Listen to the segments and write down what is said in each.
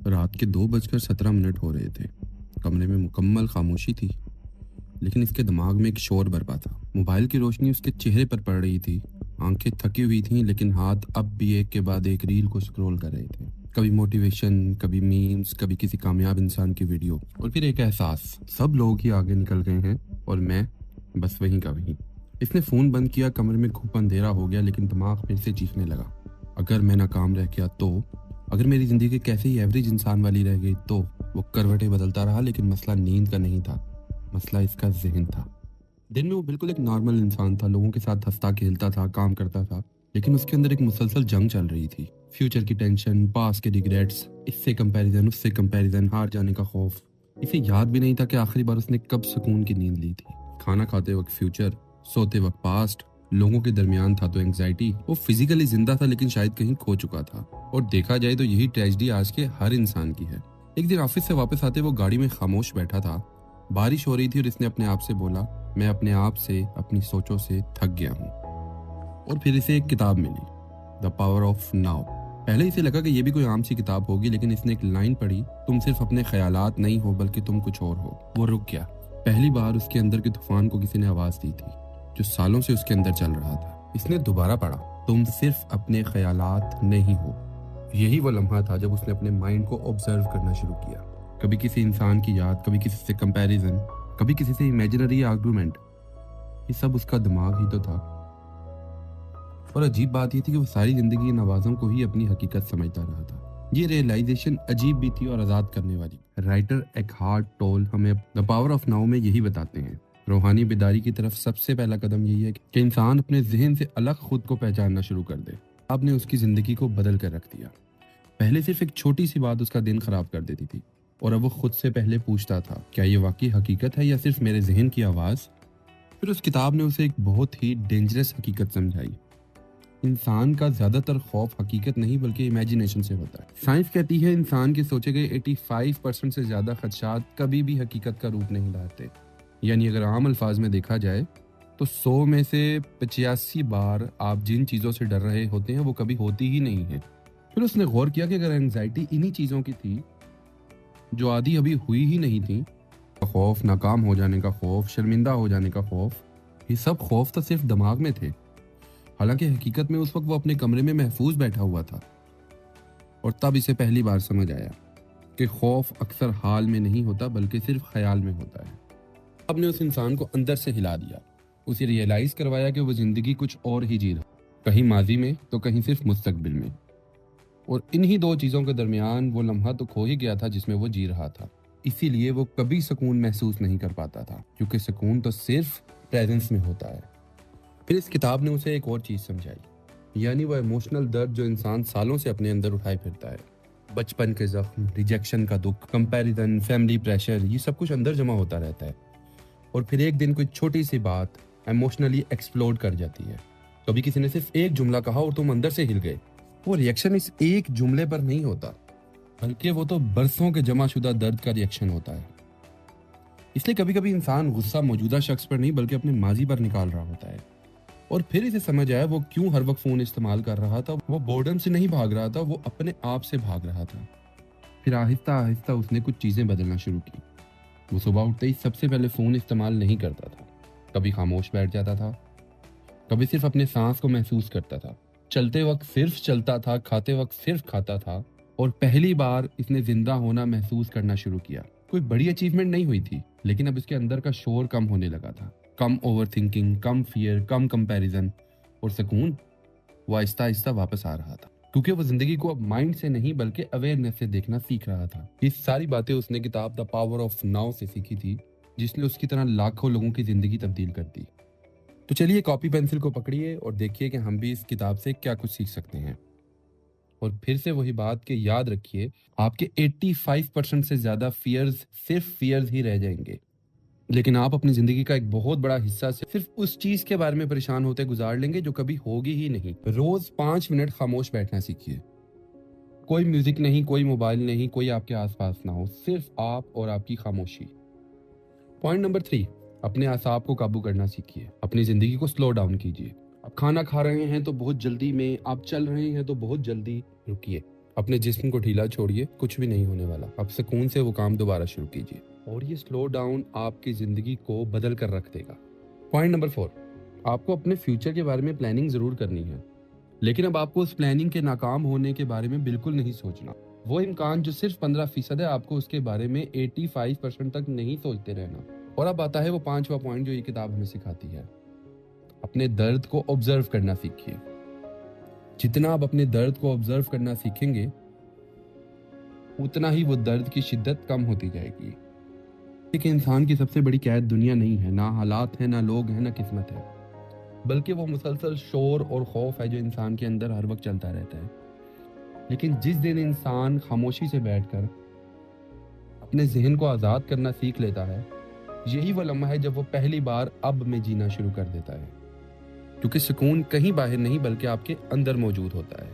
रात के 2:17 हो रहे थे। कमरे में मुकम्मल खामोशी थी, लेकिन इसके दिमाग में एक शोर बरपा था। मोबाइल की रोशनी उसके चेहरे पर पड़ रही थी। आंखें थकी हुई थीं, लेकिन हाथ अब भी एक के बाद एक रील को स्क्रॉल कर रहे थे। कभी मोटिवेशन, कभी मीम्स, कभी किसी कामयाब इंसान की वीडियो, और फिर एक एहसास, सब लोग ही आगे निकल गए हैं और मैं बस वहीं का वहीं। इसने फोन बंद किया। कमरे में घुप अंधेरा हो गया, लेकिन दिमाग फिर से चीखने लगा। अगर मैं नाकाम रह गया तो, अगर मेरी जिंदगी कैसे ही एवरेज इंसान वाली रह गई तो। वो करवटें बदलता रहा, लेकिन मसला नींद का नहीं था, मसला इसका जहन था। दिन में वो बिल्कुल एक नॉर्मल इंसान था, लोगों के साथ हंसता खेलता था, काम करता था, लेकिन उसके अंदर एक मुसलसल जंग चल रही थी। फ्यूचर की टेंशन, पास्ट के रिग्रेट्स, इससे कंपैरिजन, उससे कंपैरिजन, हार जाने का खौफ। इसे याद भी नहीं था कि आखिरी बार उसने कब सुकून की नींद ली थी। खाना खाते वक्त फ्यूचर, सोते वक्त पास्ट, लोगों के दरमियान था तो एंग्जाइटी। वो फिजिकली जिंदा था, लेकिन शायद कहीं खो चुका था। और देखा जाए तो यही ट्रेजेडी आज के हर इंसान की है। एक दिन ऑफिस से वापस आते वो गाड़ी में खामोश बैठा था। बारिश हो रही थी और इसने अपने आप से बोला, मैं अपने आप से, अपनी सोचों से थक गया हूँ। और फिर इसे एक किताब मिली, द पावर ऑफ नाउ। पहले इसे लगा कि ये भी कोई आम सी किताब होगी, लेकिन इसने एक लाइन पढ़ी, तुम सिर्फ अपने ख्यालात नहीं हो बल्कि तुम कुछ और हो। वो रुक गया। पहली बार उसके अंदर के तूफान को किसी ने आवाज दी थी, जो सालों से उसके अंदर चल रहा था। इसने दोबारा पढ़ा, तुम सिर्फ अपने ख्यालात नहीं हो। यही वो लम्हा था जब उसने अपने माइंड को ऑब्जर्व करना शुरू किया। कभी किसी इंसान की याद, कभी किसी से कंपैरिजन, कभी किसी से इमेजिनरी आर्गुमेंट। ये सब उसका दिमाग ही तो था। और अजीब बात ये थी कि वो सारी जिंदगी इन आवाजों को ही अपनी हकीकत समझता रहा था। ये रियलाइजेशन अजीब भी थी और आजाद करने वाली। राइटर एकहार्ट टोल हमें द पावर ऑफ नाउ में यही बताते हैं। रूहानी बेदारी की तरफ सबसे पहला कदम यही है कि इंसान अपने जहन से अलग खुद को पहचानना शुरू कर दे। आपने उसकी जिंदगी को बदल कर रख दिया। पहले सिर्फ एक छोटी सी बात उसका दिन खराब कर देती थी, और अब वो खुद से पहले पूछता था, क्या ये वाकई हकीकत है या सिर्फ मेरे जहन की आवाज। फिर उस किताब ने उसे एक बहुत ही डेंजरस हकीकत समझाई। इंसान का ज्यादातर खौफ हकीकत नहीं बल्कि इमेजिनेशन से होता है। साइंस कहती है इंसान के सोचे गए 85% से ज्यादा खदशात कभी भी हकीकत का रूप नहीं लाते। यानी अगर आम अल्फाज में देखा जाए तो 100 में से 85 बार आप जिन चीजों से डर रहे होते हैं वो कभी होती ही नहीं है। फिर उसने गौर किया कि अगर एंजाइटी इन्हीं चीजों की थी जो आदि अभी हुई ही नहीं थी, खौफ, नाकाम हो जाने का खौफ, शर्मिंदा हो जाने का खौफ, ये सब खौफ तो सिर्फ दिमाग में थे। हालांकि हकीकत में उस वक्त वो अपने कमरे में महफूज बैठा हुआ था। और तब इसे पहली बार समझ आया कि खौफ अक्सर हाल में नहीं होता बल्कि सिर्फ ख्याल में होता है। अब ने उस इंसान को अंदर से हिला दिया, उसे रियलाइज करवाया कि वो जिंदगी कुछ और ही जी रहा, कहीं माजी में तो कहीं सिर्फ मुस्तकबिल में। और इन्हीं दो चीजों के दरमियान वो लम्हा तो खो ही गया था जिसमें वो जी रहा था। इसीलिए वो कभी सुकून महसूस नहीं कर पाता था, क्योंकि सुकून तो सिर्फ प्रेजेंस में होता है। फिर इस किताब ने उसे एक और चीज समझाई, यानी वो इमोशनल दर्द जो इंसान सालों से अपने अंदर उठाए फिरता है। बचपन के जख्म, रिजेक्शन का दुख, कंपैरिजन, फैमिली प्रेशर, ये सब कुछ अंदर जमा होता रहता है। और फिर एक दिन कोई छोटी सी बात इमोशनली एक्सप्लोड कर जाती है। कभी किसी ने सिर्फ एक जुमला कहा और तुम अंदर से हिल गए। वो रिएक्शन इस एक जुमले पर नहीं होता, बल्कि वो तो बरसों के जमाशुदा दर्द का रिएक्शन होता है। इसलिए कभी कभी इंसान गुस्सा मौजूदा शख्स पर नहीं बल्कि अपने माजी पर निकाल रहा होता है। और फिर इसे समझ आया वो क्यों हर वक्त फोन इस्तेमाल कर रहा था। वो बोर्डम से नहीं भाग रहा था, वो अपने आप से भाग रहा था। फिर आहिस्ता आहिस्ता उसने कुछ चीजें बदलना शुरू की। वो सुबह उठते ही सबसे पहले फोन इस्तेमाल नहीं करता था। कभी खामोश बैठ जाता था, कभी सिर्फ अपने सांस को महसूस करता था। चलते वक्त सिर्फ चलता था, खाते वक्त सिर्फ खाता था। और पहली बार इसने जिंदा होना महसूस करना शुरू किया। कोई बड़ी अचीवमेंट नहीं हुई थी, लेकिन अब इसके अंदर का शोर कम होने लगा था। कम ओवर थिंकिंग, कम फियर, कम कंपैरिजन, और सुकून वो आहिस्ता आहिस्ता वापस आ रहा था, क्योंकि वो जिंदगी को अब माइंड से नहीं बल्कि अवेयरनेस से देखना सीख रहा था। ये सारी बातें उसने किताब द पावर ऑफ नाउ से सीखी थी, जिसने उसकी तरह लाखों लोगों की जिंदगी तब्दील कर दी। तो चलिए कॉपी पेंसिल को पकड़िए और देखिए कि हम भी इस किताब से क्या कुछ सीख सकते हैं। और फिर से वही बात कि याद रखिए, आपके 85% से ज्यादा फियर्स सिर्फ फियर्स ही रह जाएंगे, लेकिन आप अपनी जिंदगी का एक बहुत बड़ा हिस्सा सिर्फ उस चीज के बारे में परेशान होते गुजार लेंगे जो कभी होगी ही नहीं। रोज 5 मिनट खामोश बैठना सीखिए। कोई म्यूजिक नहीं, कोई मोबाइल नहीं, कोई आपके आसपास ना हो, सिर्फ आप और आपकी खामोशी। पॉइंट नंबर 3, अपने आसाब को काबू करना सीखिए। अपनी जिंदगी को स्लो डाउन कीजिए। आप खाना खा रहे हैं तो बहुत जल्दी में, आप चल रहे हैं तो बहुत जल्दी रुकिए। अपने जिस्म को ढीला छोड़िए, कुछ भी नहीं होने वाला। अब सुकून से वो काम दोबारा शुरू कीजिए और ये स्लो डाउन आपकी ज़िंदगी को बदल कर रख देगा। पॉइंट नंबर 4, आपको अपने फ्यूचर के बारे में प्लानिंग ज़रूर करनी है, लेकिन अब आपको उस प्लानिंग के नाकाम होने के बारे में बिल्कुल नहीं सोचना। वो इम्कान जो सिर्फ 15% है, आपको उसके बारे में 85% तक नहीं सोचते रहना। और अब आता है वो 5वां पॉइंट जो ये किताब हमें सिखाती है, अपने दर्द को ऑब्जर्व करना सीखिए। जितना आप अपने दर्द को ऑब्जर्व करना सीखेंगे, उतना ही वो दर्द की शिद्दत कम होती जाएगी। एक इंसान की सबसे बड़ी कैद दुनिया नहीं है, ना हालात है, ना लोग हैं, ना किस्मत है, बल्कि वो मुसलसल शोर और खौफ है जो इंसान के अंदर हर वक्त चलता रहता है। लेकिन जिस दिन इंसान खामोशी से बैठकर अपने जहन को आज़ाद करना सीख लेता है, यही वो लम्हा है जब वो पहली बार अब में जीना शुरू कर देता है। क्योंकि सुकून कहीं बाहर नहीं बल्कि आपके अंदर मौजूद होता है।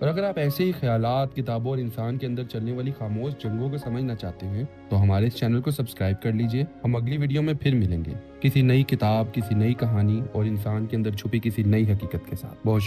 और अगर आप ऐसे ही ख्यालात, किताबों और इंसान के अंदर चलने वाली खामोश जंगों को समझना चाहते हैं तो हमारे इस चैनल को सब्सक्राइब कर लीजिए। हम अगली वीडियो में फिर मिलेंगे किसी नई किताब, किसी नई कहानी और इंसान के अंदर छुपी किसी नई हकीकत के साथ। बहुत